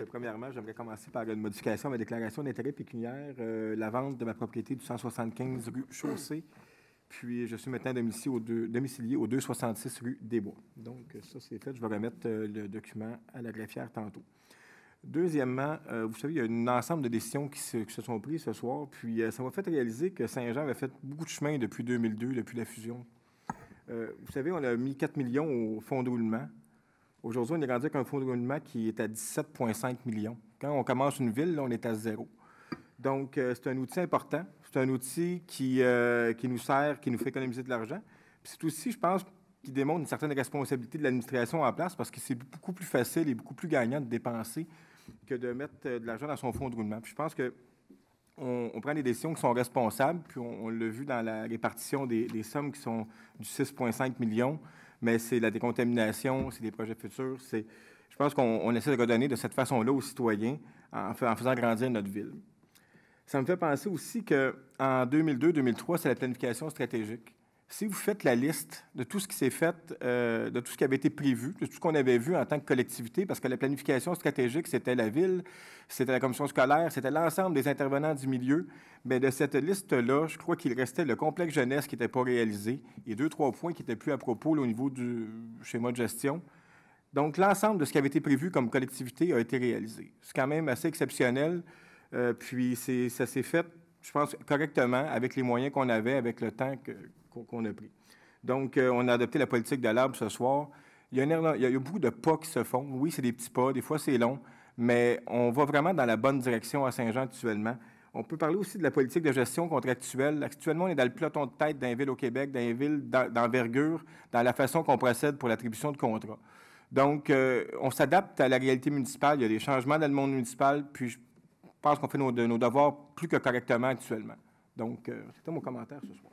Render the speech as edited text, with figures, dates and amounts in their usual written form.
Premièrement, j'aimerais commencer par une modification à ma déclaration d'intérêt pécuniaire, la vente de ma propriété du 175 rue Chaussée. Puis, je suis maintenant domicilié au 266 rue des Bois. Donc, ça, c'est fait. Je vais remettre le document à la greffière tantôt. Deuxièmement, vous savez, il y a un ensemble de décisions qui se sont prises ce soir. Puis, ça m'a fait réaliser que Saint-Jean avait fait beaucoup de chemin depuis 2002, depuis la fusion. Vous savez, on a mis 4 millions au fonds de roulement. Aujourd'hui, on est rendu avec un fonds de roulement qui est à 17,5 millions. Quand on commence une ville, là, on est à zéro. Donc, c'est un outil important. C'est un outil qui nous sert, qui nous fait économiser de l'argent. Puis c'est aussi, je pense, qui démontre une certaine responsabilité de l'administration en place parce que c'est beaucoup plus facile et beaucoup plus gagnant de dépenser que de mettre de l'argent dans son fonds de roulement. Puis je pense qu'on prend des décisions qui sont responsables, puis on l'a vu dans la répartition des sommes qui sont du 6,5 millions, mais c'est la décontamination, c'est des projets futurs. Je pense qu'on essaie de redonner de cette façon-là aux citoyens en faisant grandir notre ville. Ça me fait penser aussi qu'en 2002-2003, c'est la planification stratégique. Si vous faites la liste de tout ce qui s'est fait, de tout ce qui avait été prévu, de tout ce qu'on avait vu en tant que collectivité, parce que la planification stratégique, c'était la ville, c'était la commission scolaire, c'était l'ensemble des intervenants du milieu, bien, de cette liste-là, je crois qu'il restait le complexe jeunesse qui n'était pas réalisé et 2-3 points qui n'étaient plus à propos là, au niveau du schéma de gestion. Donc, l'ensemble de ce qui avait été prévu comme collectivité a été réalisé. C'est quand même assez exceptionnel. Puis, ça s'est fait, je pense, correctement avec les moyens qu'on avait, avec le temps qu'on a pris. Donc, on a adopté la politique de l'arbre ce soir. Il y a beaucoup de pas qui se font. Oui, c'est des petits pas. Des fois, c'est long. Mais on va vraiment dans la bonne direction à Saint-Jean actuellement. On peut parler aussi de la politique de gestion contractuelle. Actuellement, on est dans le peloton de tête d'un ville au Québec, d'un ville d'envergure, dans la façon qu'on procède pour l'attribution de contrats. Donc, on s'adapte à la réalité municipale. Il y a des changements dans le monde municipal. Puis, je pense qu'on fait nos devoirs plus que correctement actuellement. Donc, c'était mon commentaire ce soir.